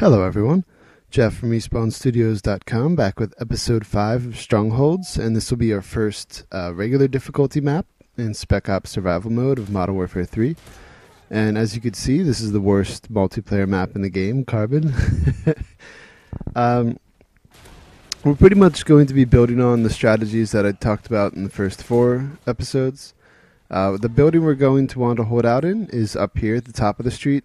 Hello everyone, Jeff from RespawnStudios.com back with episode 5 of Strongholds, and this will be our first regular difficulty map in Spec Ops survival mode of Modern Warfare 3. And as you can see, this is the worst multiplayer map in the game, Carbon. We're pretty much going to be building on the strategies that I talked about in the first 4 episodes. The building we're going to want to hold out in is up here at the top of the street.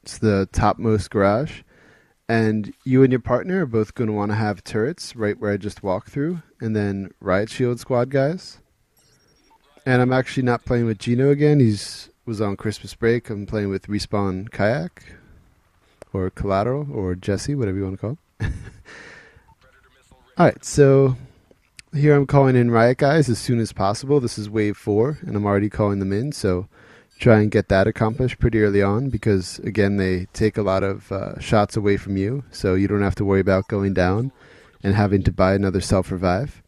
It's the topmost garage, and you and your partner are both going to want to have turrets right where I just walked through, and then riot shield squad guys. And I'm actually not playing with Gino again. Was on Christmas break. I'm playing with Respawn Kayak, or Collateral, or Jesse, whatever you want to call it. Alright, so here I'm calling in riot guys as soon as possible. This is wave 4, and I'm already calling them in, so try and get that accomplished pretty early on, because again they take a lot of shots away from you, so you don't have to worry about going down and having to buy another self-revive.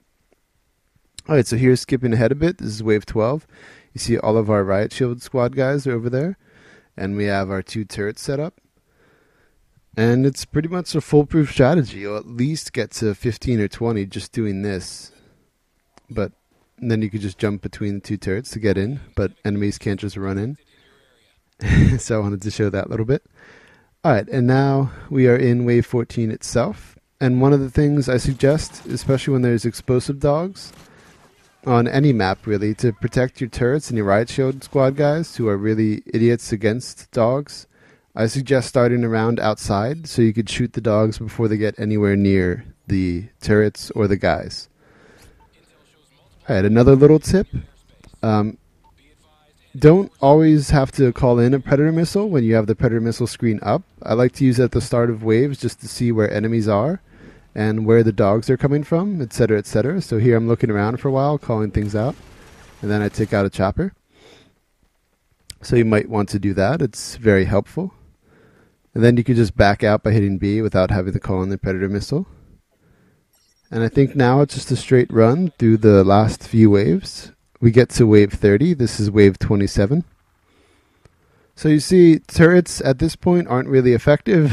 Alright, so here's skipping ahead a bit. This is wave 12. You see all of our riot shield squad guys are over there, and we have our 2 turrets set up, and it's pretty much a foolproof strategy. You'll at least get to 15 or 20 just doing this, but then you could just jump between the 2 turrets to get in, but enemies can't just run in. So I wanted to show that a little bit. Alright, and now we are in wave 14 itself. And one of the things I suggest, especially when there's explosive dogs, on any map really, to protect your turrets and your riot shield squad guys who are really idiots against dogs, I suggest starting a round outside so you could shoot the dogs before they get anywhere near the turrets or the guys. Alright, another little tip. Don't always have to call in a predator missile when you have the predator missile screen up. I like to use it at the start of waves just to see where enemies are and where the dogs are coming from, etc., etc. So here I'm looking around for a while, calling things out, and then I take out a chopper. So you might want to do that. It's very helpful. And then you can just back out by hitting B without having to call in the predator missile. And I think now it's just a straight run through the last few waves. We get to wave 30. This is wave 27. So you see, turrets at this point aren't really effective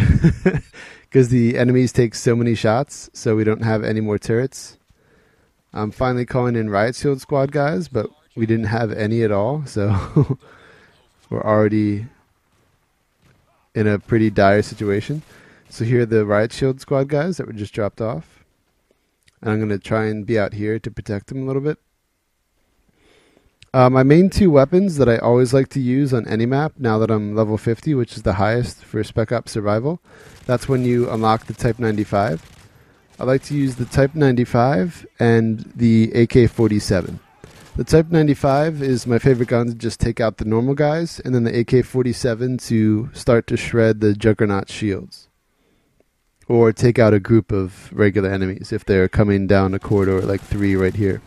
because the enemies take so many shots, so we don't have any more turrets. I'm finally calling in riot shield squad guys, but we didn't have any at all, so we're already in a pretty dire situation. So here are the riot shield squad guys that were just dropped off. And I'm going to try and be out here to protect them a little bit. My main 2 weapons that I always like to use on any map, now that I'm level 50, which is the highest for Spec Ops Survival, that's when you unlock the Type 95. I like to use the Type 95 and the AK-47. The Type 95 is my favorite gun to just take out the normal guys, and then the AK-47 to start to shred the Juggernaut shields. Or take out a group of regular enemies if they're coming down a corridor like 3 right here.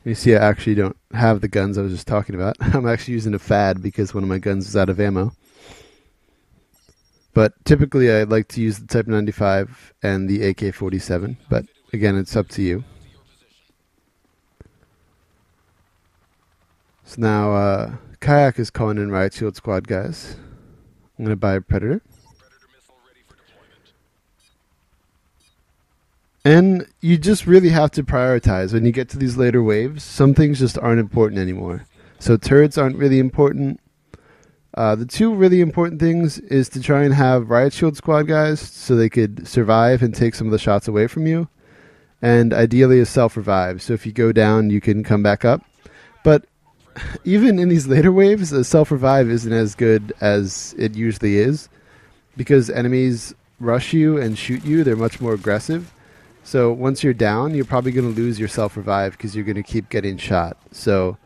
You see I actually don't have the guns I was just talking about. I'm actually using a FAD because one of my guns is out of ammo. But typically I like to use the Type 95 and the AK-47, but again it's up to you. So now Kayak is calling in riot shield squad guys. I'm going to buy a predator. And you just really have to prioritize when you get to these later waves. Some things just aren't important anymore. So turrets aren't really important. The 2 really important things is to try and have riot shield squad guys so they could survive and take some of the shots away from you. And ideally a self-revive. So if you go down, you can come back up. But even in these later waves, a self-revive isn't as good as it usually is because enemies rush you and shoot you. They're much more aggressive. So once you're down, you're probably going to lose your self-revive because you're going to keep getting shot. So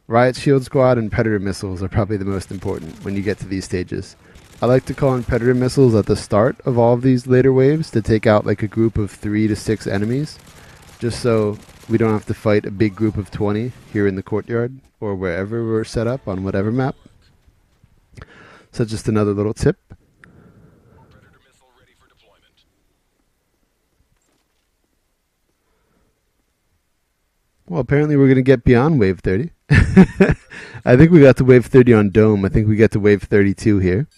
riot shield squad and predator missiles are probably the most important when you get to these stages. I like to call in predator missiles at the start of all of these later waves to take out like a group of 3 to 6 enemies, just so we don't have to fight a big group of 20 here in the courtyard or wherever we're set up on whatever map. So just another little tip. Well, apparently we're going to get beyond wave 30. I think we got to wave 30 on Dome. I think we get to wave 32 here.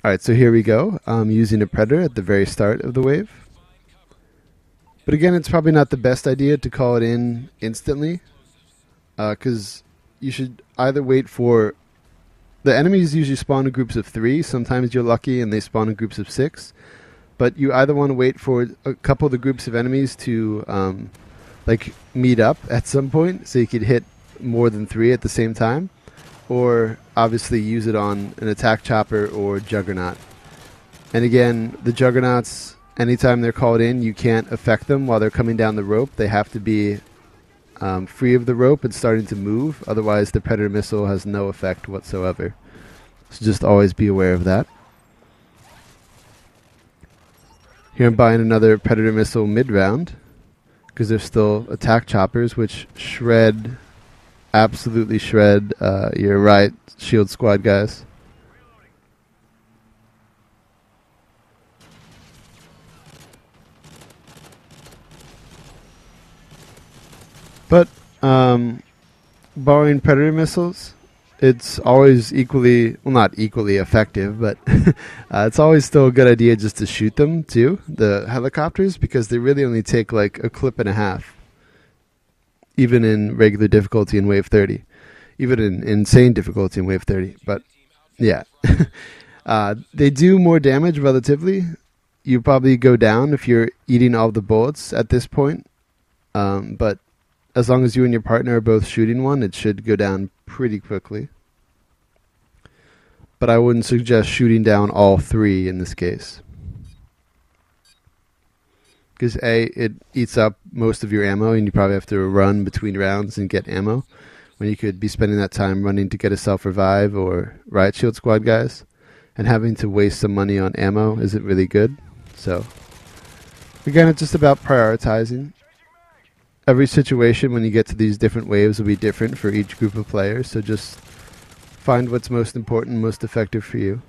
Alright, so here we go. I'm using a Predator at the very start of the wave. But again, it's probably not the best idea to call it in instantly. Because you should either wait for... The enemies usually spawn in groups of 3. Sometimes you're lucky and they spawn in groups of 6. But you either want to wait for a couple of the groups of enemies to meet up at some point, so you could hit more than 3 at the same time, or obviously use it on an attack chopper or juggernaut. And again, the juggernauts, anytime they're called in, you can't affect them while they're coming down the rope. They have to be free of the rope and starting to move, otherwise the Predator missile has no effect whatsoever. So just always be aware of that. Here I'm buying another Predator missile mid-round, because there's still attack choppers, which shred, absolutely shred your right shield squad guys. But borrowing Predator missiles, it's always equally, well, not equally effective, but it's always still a good idea just to shoot them too, the helicopters, because they really only take like a clip and a half, even in regular difficulty in wave 30, even in insane difficulty in wave 30. But yeah, they do more damage relatively. You probably go down if you're eating all the bullets at this point, but as long as you and your partner are both shooting one, it should go down pretty quickly. But I wouldn't suggest shooting down all 3 in this case, because A, it eats up most of your ammo and you probably have to run between rounds and get ammo, when you could be spending that time running to get a self-revive or riot shield squad guys, and having to waste some money on ammo isn't really good. So again, it's just about prioritizing. Every situation when you get to these different waves will be different for each group of players, so just find what's most important, most effective for you.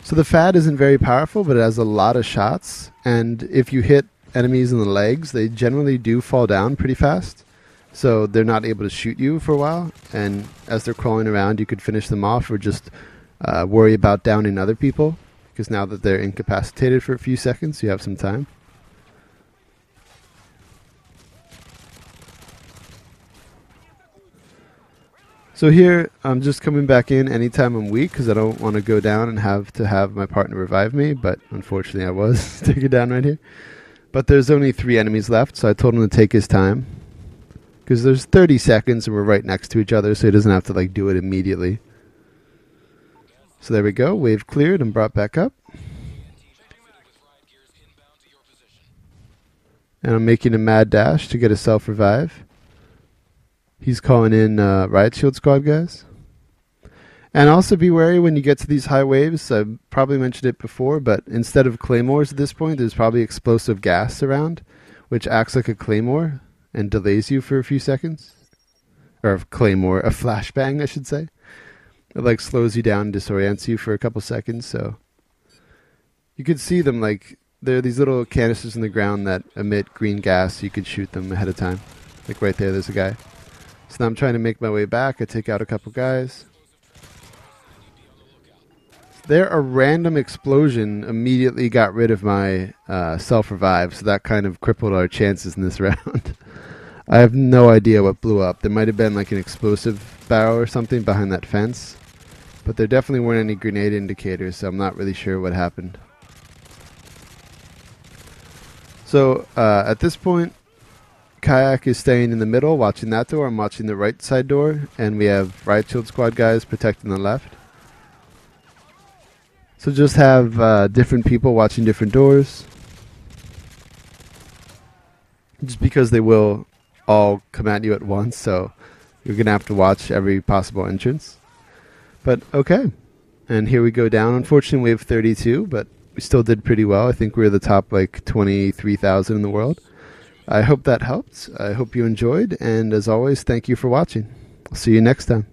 So the FAD isn't very powerful, but it has a lot of shots, and if you hit enemies in the legs, they generally do fall down pretty fast, so they're not able to shoot you for a while, and as they're crawling around you could finish them off or just worry about downing other people, because now that they're incapacitated for a few seconds, you have some time. So here, I'm just coming back in anytime I'm weak, because I don't want to go down and have to have my partner revive me, but unfortunately I was taken down right here. But there's only 3 enemies left, so I told him to take his time, because there's 30 seconds and we're right next to each other, so he doesn't have to like do it immediately. So there we go, wave cleared and brought back up. And I'm making a mad dash to get a self-revive. He's calling in riot shield squad guys. And also be wary when you get to these high waves. I've probably mentioned it before, but instead of claymores at this point, there's probably explosive gas around, which acts like a claymore and delays you for a few seconds. Or a claymore, a flashbang I should say. It like slows you down and disorients you for a couple seconds, so you could see them, like there are these little canisters in the ground that emit green gas, so you could shoot them ahead of time. Like right there's a guy. So now I'm trying to make my way back. I take out a couple guys. There, a random explosion immediately got rid of my self-revive, so that kind of crippled our chances in this round. I have no idea what blew up. There might have been like an explosive barrel or something behind that fence, but there definitely weren't any grenade indicators, so I'm not really sure what happened. So at this point, Kayak is staying in the middle, watching that door. I'm watching the right side door, and we have riot shield squad guys protecting the left. So just have different people watching different doors, just because they will all come at you at once, so you're gonna have to watch every possible entrance. But okay, and here we go down. Unfortunately, wave 32, but we still did pretty well. I think we're the top like 23,000 in the world. I hope that helped. I hope you enjoyed, and as always, thank you for watching. I'll see you next time.